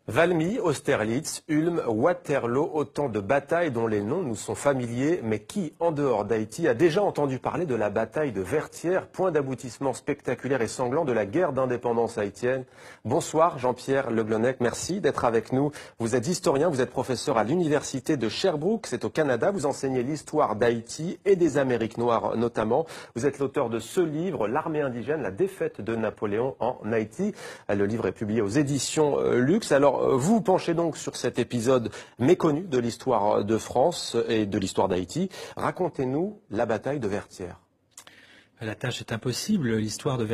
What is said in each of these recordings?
Valmy, Austerlitz, Ulm, Waterloo, autant de batailles dont les noms nous sont familiers, mais qui, en dehors d'Haïti, a déjà entendu parler de la bataille de Vertières, point d'aboutissement spectaculaire et sanglant de la guerre d'indépendance haïtienne. Bonsoir Jean-Pierre Le Glonec, merci d'être avec nous. Vous êtes historien, vous êtes professeur à l'université de Sherbrooke, c'est au Canada. Vous enseignez l'histoire d'Haïti et des Amériques noires notamment. Vous êtes l'auteur de ce livre, L'armée indigène, la défaite de Napoléon en Haïti. Le livre est publié aux éditions Lux. Alors, vous penchez donc sur cet épisode méconnu de l'histoire de France et de l'histoire d'Haïti. Racontez-nous la bataille de Vertières. La tâche est impossible. L'histoire de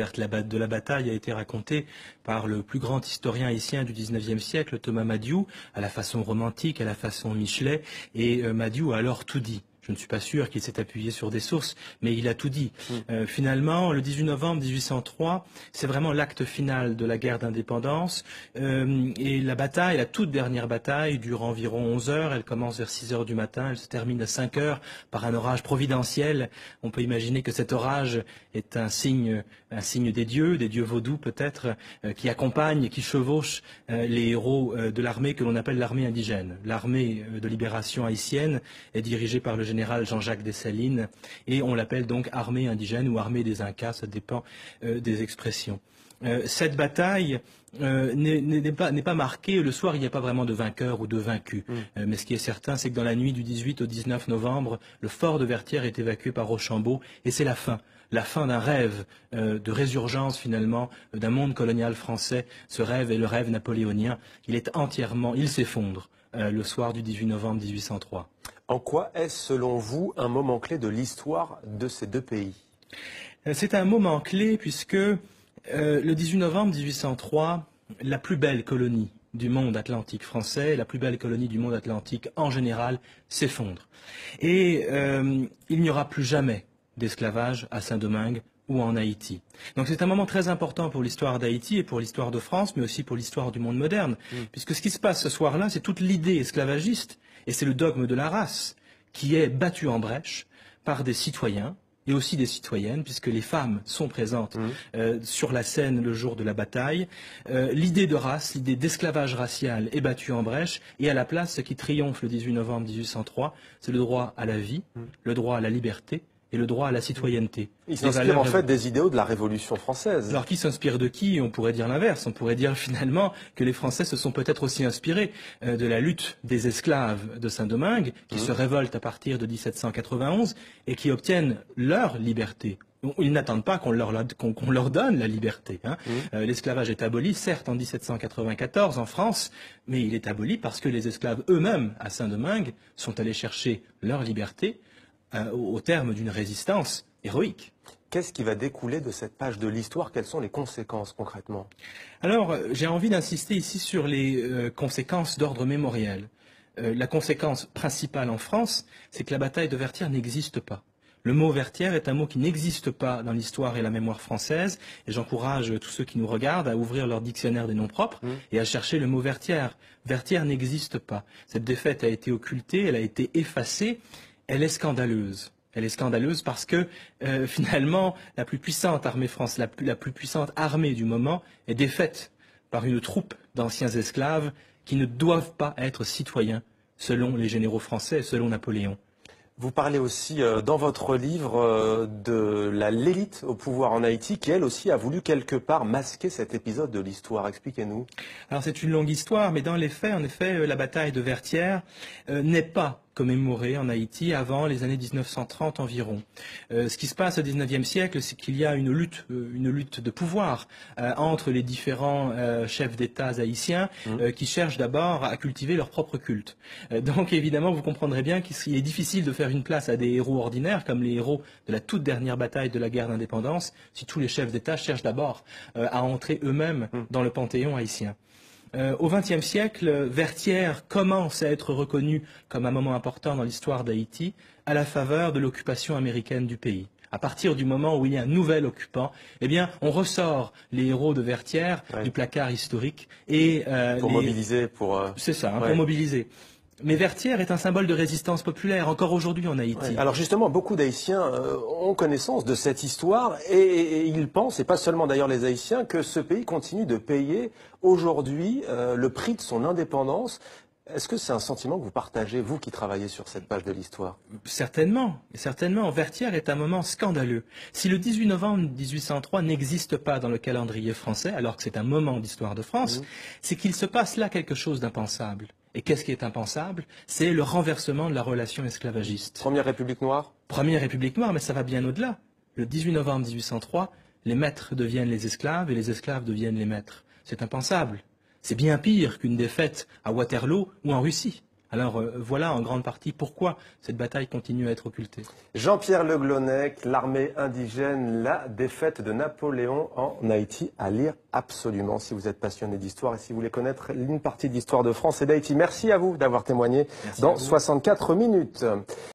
la bataille a été racontée par le plus grand historien haïtien du XIXe siècle, Thomas Madiou, à la façon romantique, à la façon Michelet. Et Madiou a alors tout dit. Je ne suis pas sûr qu'il s'est appuyé sur des sources, mais il a tout dit. Finalement, le 18 novembre 1803, c'est vraiment l'acte final de la guerre d'indépendance. Et la bataille, la toute dernière bataille, dure environ 11 heures. Elle commence vers 6 heures du matin. Elle se termine à 5 heures par un orage providentiel. On peut imaginer que cet orage est un signe des dieux vaudous peut-être, qui accompagnent et qui chevauchent les héros de l'armée que l'on appelle l'armée indigène. L'armée de libération haïtienne est dirigée par le général Jean-Jacques Dessalines, et on l'appelle donc armée indigène ou armée des Incas, ça dépend des expressions. Cette bataille n'est pas marquée, le soir il n'y a pas vraiment de vainqueur ou de vaincu, mais ce qui est certain c'est que dans la nuit du 18 au 19 novembre, le fort de Vertières est évacué par Rochambeau, et c'est la fin d'un rêve de résurgence finalement d'un monde colonial français. Ce rêve est le rêve napoléonien, il s'effondre le soir du 18 novembre 1803. En quoi est-ce, selon vous, un moment clé de l'histoire de ces deux pays? C'est un moment clé puisque le 18 novembre 1803, la plus belle colonie du monde atlantique français, la plus belle colonie du monde atlantique en général, s'effondre. Et il n'y aura plus jamais d'esclavage à Saint-Domingue ou en Haïti. Donc c'est un moment très important pour l'histoire d'Haïti et pour l'histoire de France, mais aussi pour l'histoire du monde moderne, puisque ce qui se passe ce soir-là, c'est toute l'idée esclavagiste, et c'est le dogme de la race, qui est battu en brèche par des citoyens, et aussi des citoyennes, puisque les femmes sont présentes sur la scène le jour de la bataille. L'idée de race, l'idée d'esclavage racial est battue en brèche, et à la place, ce qui triomphe le 18 novembre 1803, c'est le droit à la vie, le droit à la liberté, et le droit à la citoyenneté. Il s'inspire en fait des idéaux de la Révolution française. Alors qui s'inspire de qui? On pourrait dire l'inverse. On pourrait dire finalement que les Français se sont peut-être aussi inspirés de la lutte des esclaves de Saint-Domingue, qui se révoltent à partir de 1791 et qui obtiennent leur liberté. Ils n'attendent pas qu'on leur donne la liberté. L'esclavage est aboli, certes, en 1794 en France, mais il est aboli parce que les esclaves eux-mêmes, à Saint-Domingue, sont allés chercher leur liberté au terme d'une résistance héroïque. Qu'est-ce qui va découler de cette page de l'histoire? Quelles sont les conséquences concrètement? Alors, j'ai envie d'insister ici sur les conséquences d'ordre mémoriel. La conséquence principale en France, c'est que la bataille de Vertières n'existe pas. Le mot Vertières est un mot qui n'existe pas dans l'histoire et la mémoire française, et j'encourage tous ceux qui nous regardent à ouvrir leur dictionnaire des noms propres et à chercher le mot Vertières. Vertières n'existe pas. Cette défaite a été occultée, elle a été effacée. Elle est scandaleuse. Elle est scandaleuse parce que finalement la plus puissante armée française, la plus puissante armée du moment est défaite par une troupe d'anciens esclaves qui ne doivent pas être citoyens selon les généraux français, selon Napoléon. Vous parlez aussi dans votre livre de l'élite au pouvoir en Haïti qui, elle aussi, a voulu quelque part masquer cet épisode de l'histoire. Expliquez-nous. Alors c'est une longue histoire, mais dans les faits, en effet, la bataille de Vertières n'est pas commémorée en Haïti avant les années 1930 environ. Ce qui se passe au XIXe siècle, c'est qu'il y a une lutte de pouvoir entre les différents chefs d'État haïtiens qui cherchent d'abord à cultiver leur propre culte. Donc évidemment, vous comprendrez bien qu'il est difficile de faire une place à des héros ordinaires comme les héros de la toute dernière bataille de la guerre d'indépendance si tous les chefs d'État cherchent d'abord à entrer eux-mêmes dans le panthéon haïtien. Au XXe siècle, Vertières commence à être reconnu comme un moment important dans l'histoire d'Haïti à la faveur de l'occupation américaine du pays. À partir du moment où il y a un nouvel occupant, eh bien, on ressort les héros de Vertières du placard historique et pour mobiliser, c'est ça, pour mobiliser. Mais Vertières est un symbole de résistance populaire, encore aujourd'hui en Haïti. Ouais. Alors justement, beaucoup d'Haïtiens ont connaissance de cette histoire et ils pensent, et pas seulement d'ailleurs les Haïtiens, que ce pays continue de payer aujourd'hui le prix de son indépendance. Est-ce que c'est un sentiment que vous partagez, vous qui travaillez sur cette page de l'histoire? Certainement, certainement. Vertières est un moment scandaleux. Si le 18 novembre 1803 n'existe pas dans le calendrier français, alors que c'est un moment d'histoire de France, c'est qu'il se passe là quelque chose d'impensable. Et qu'est-ce qui est impensable? C'est le renversement de la relation esclavagiste. Première République noire? Première République noire, mais ça va bien au-delà. Le 18 novembre 1803, les maîtres deviennent les esclaves et les esclaves deviennent les maîtres. C'est impensable. C'est bien pire qu'une défaite à Waterloo ou en Russie. Alors voilà en grande partie pourquoi cette bataille continue à être occultée. Jean-Pierre Le Glonnec, l'armée indigène, la défaite de Napoléon en Haïti, à lire absolument si vous êtes passionné d'histoire et si vous voulez connaître une partie de l'histoire de France et d'Haïti. Merci à vous d'avoir témoigné dans 64 minutes.